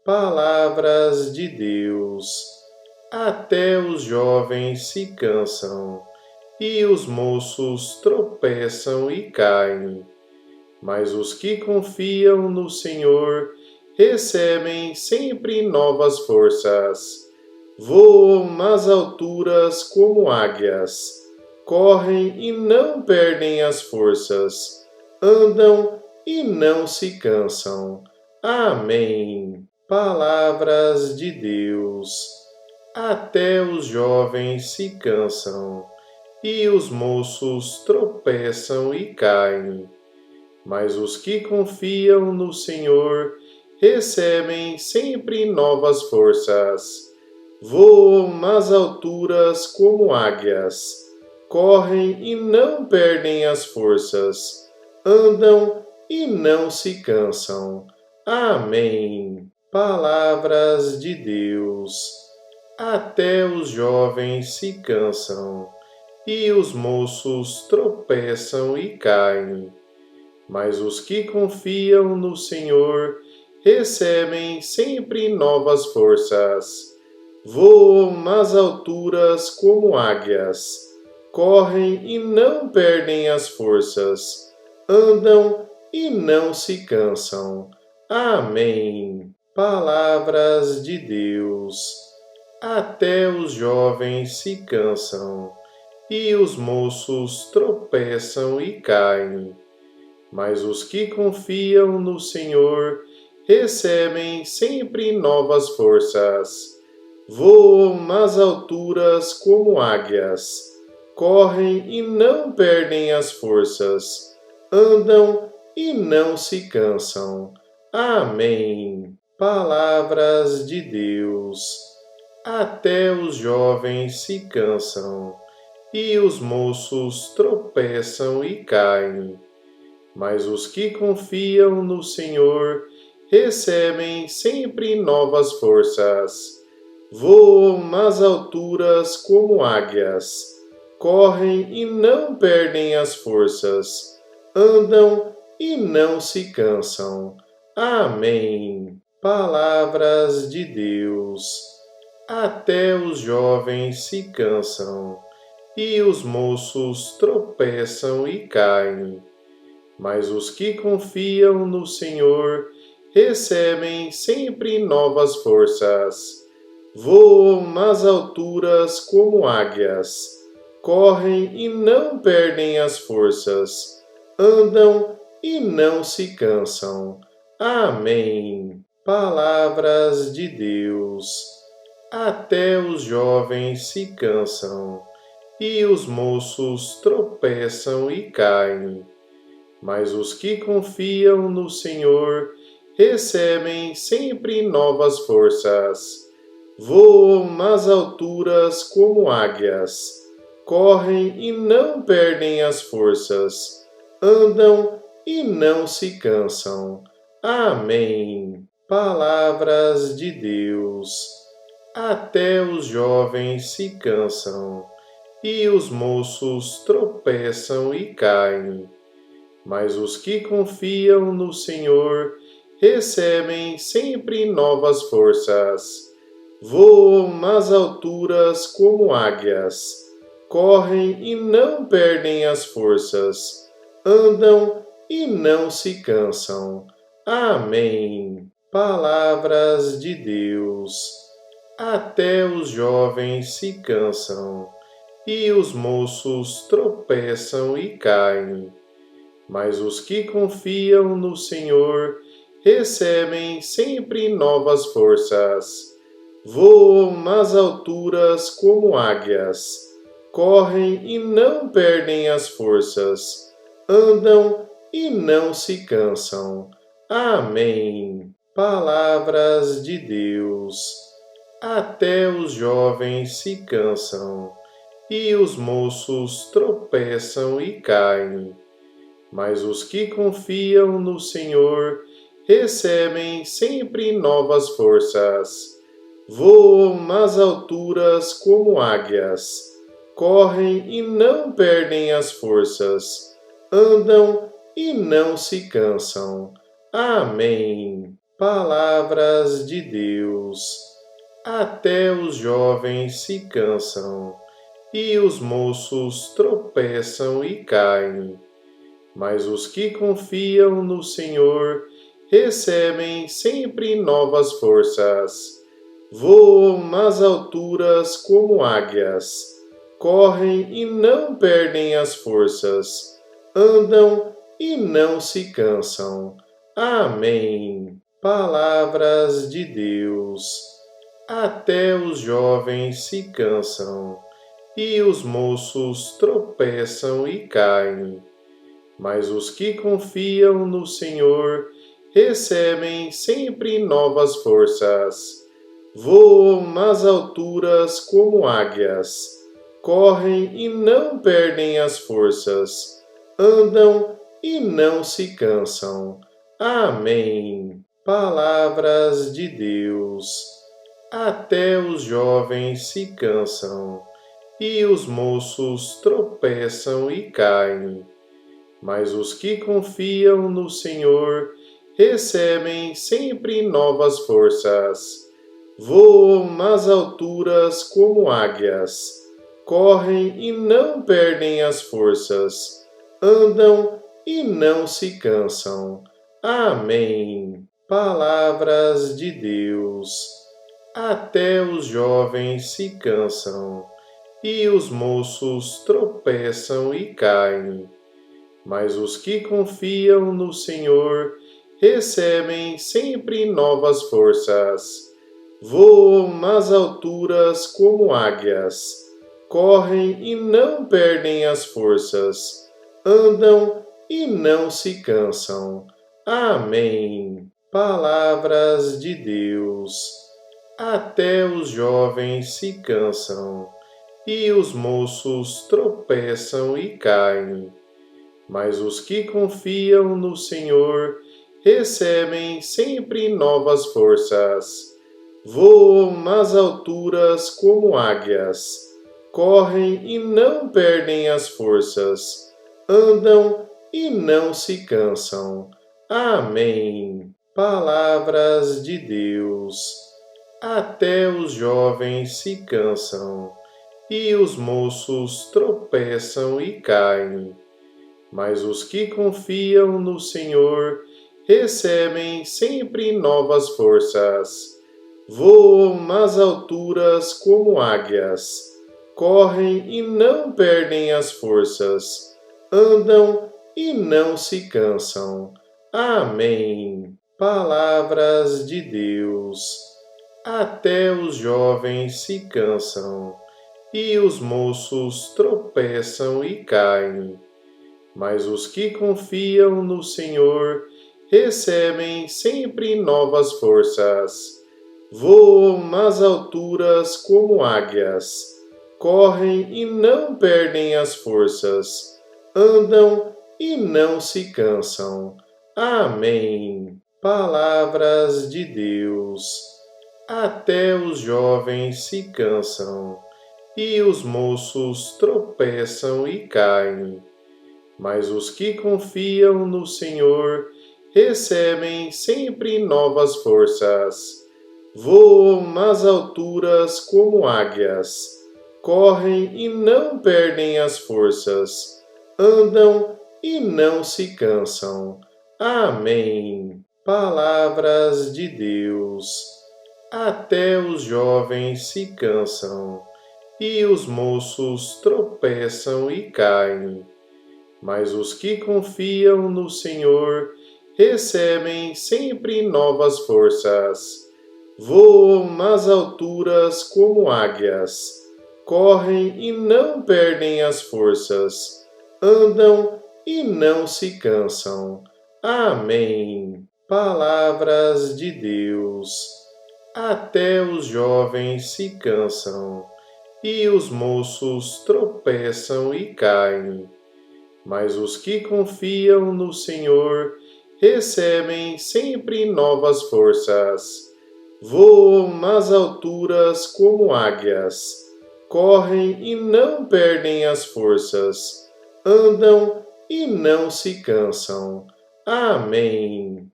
Palavras de Deus. Até os jovens se cansam e os moços tropeçam e caem, mas os que confiam no Senhor recebem sempre novas forças. Voam nas alturas como águias, correm e não perdem as forças, andam e não se cansam. Amém. Palavras de Deus. Até os jovens se cansam e os moços tropeçam e caem, mas os que confiam no Senhor recebem sempre novas forças. Voam nas alturas como águias, correm e não perdem as forças, andam e não se cansam. Amém. Palavras de Deus. Até os jovens se cansam e os moços tropeçam e caem, mas os que confiam no Senhor recebem sempre novas forças. Voam nas alturas como águias, correm e não perdem as forças, andam e não se cansam. Amém. Palavras de Deus. Até os jovens se cansam e os moços tropeçam e caem, mas os que confiam no Senhor recebem sempre novas forças. Voam nas alturas como águias, correm e não perdem as forças, andam e não se cansam. Amém. Palavras de Deus. Até os jovens se cansam e os moços tropeçam e caem, mas os que confiam no Senhor recebem sempre novas forças. Voam nas alturas como águias, correm e não perdem as forças, andam e não se cansam. Amém. Palavras de Deus. Até os jovens se cansam e os moços tropeçam e caem, mas os que confiam no Senhor recebem sempre novas forças. Voam nas alturas como águias, correm e não perdem as forças, andam e não se cansam. Amém. Palavras de Deus. Até os jovens se cansam e os moços tropeçam e caem, mas os que confiam no Senhor recebem sempre novas forças. Voam nas alturas como águias, correm e não perdem as forças, andam e não se cansam. Amém. Palavras de Deus. Até os jovens se cansam e os moços tropeçam e caem, mas os que confiam no Senhor recebem sempre novas forças. Voam nas alturas como águias, correm e não perdem as forças, andam e não se cansam. Amém. Palavras de Deus. Até os jovens se cansam e os moços tropeçam e caem, mas os que confiam no Senhor recebem sempre novas forças. Voam nas alturas como águias, correm e não perdem as forças, andam e não se cansam. Amém. Palavras de Deus. Até os jovens se cansam e os moços tropeçam e caem, mas os que confiam no Senhor recebem sempre novas forças. Voam nas alturas como águias, correm e não perdem as forças, andam e não se cansam. Amém. Palavras de Deus. Até os jovens se cansam e os moços tropeçam e caem, mas os que confiam no Senhor recebem sempre novas forças. Voam nas alturas como águias, correm e não perdem as forças, andam e não se cansam. Amém. Palavras de Deus. Até os jovens se cansam e os moços tropeçam e caem, mas os que confiam no Senhor recebem sempre novas forças. Voam nas alturas como águias, correm e não perdem as forças, andam e não se cansam. Amém. Palavras de Deus. Até os jovens se cansam e os moços tropeçam e caem, mas os que confiam no Senhor recebem sempre novas forças. Voam nas alturas como águias, correm e não perdem as forças, andam e não se cansam. Amém. Palavras de Deus. Até os jovens se cansam e os moços tropeçam e caem, mas os que confiam no Senhor recebem sempre novas forças. Voam nas alturas como águias, correm e não perdem as forças, andam e não se cansam. Amém. Palavras de Deus. Até os jovens se cansam e os moços tropeçam e caem, mas os que confiam no Senhor recebem sempre novas forças. Voam nas alturas como águias, correm e não perdem as forças, andam e não se cansam. Amém. Palavras de Deus. Até os jovens se cansam e os moços tropeçam e caem, mas os que confiam no Senhor recebem sempre novas forças. Voam nas alturas como águias, correm e não perdem as forças, andam e não se cansam. Amém. Palavras de Deus. Até os jovens se cansam e os moços tropeçam e caem, mas os que confiam no Senhor recebem sempre novas forças. Voam nas alturas como águias, correm e não perdem as forças, andam e não se cansam. Amém. Palavras de Deus. Até os jovens se cansam e os moços tropeçam e caem, mas os que confiam no Senhor recebem sempre novas forças. Voam nas alturas como águias, correm e não perdem as forças, andam e não se cansam. Amém. Palavras de Deus. Até os jovens se cansam e os moços tropeçam e caem, mas os que confiam no Senhor recebem sempre novas forças. Voam nas alturas como águias, correm e não perdem as forças, andam e não se cansam. Amém. Palavras de Deus. Até os jovens se cansam e os moços tropeçam e caem, mas os que confiam no Senhor recebem sempre novas forças. Voam nas alturas como águias, correm e não perdem as forças, andam e não se cansam. Amém.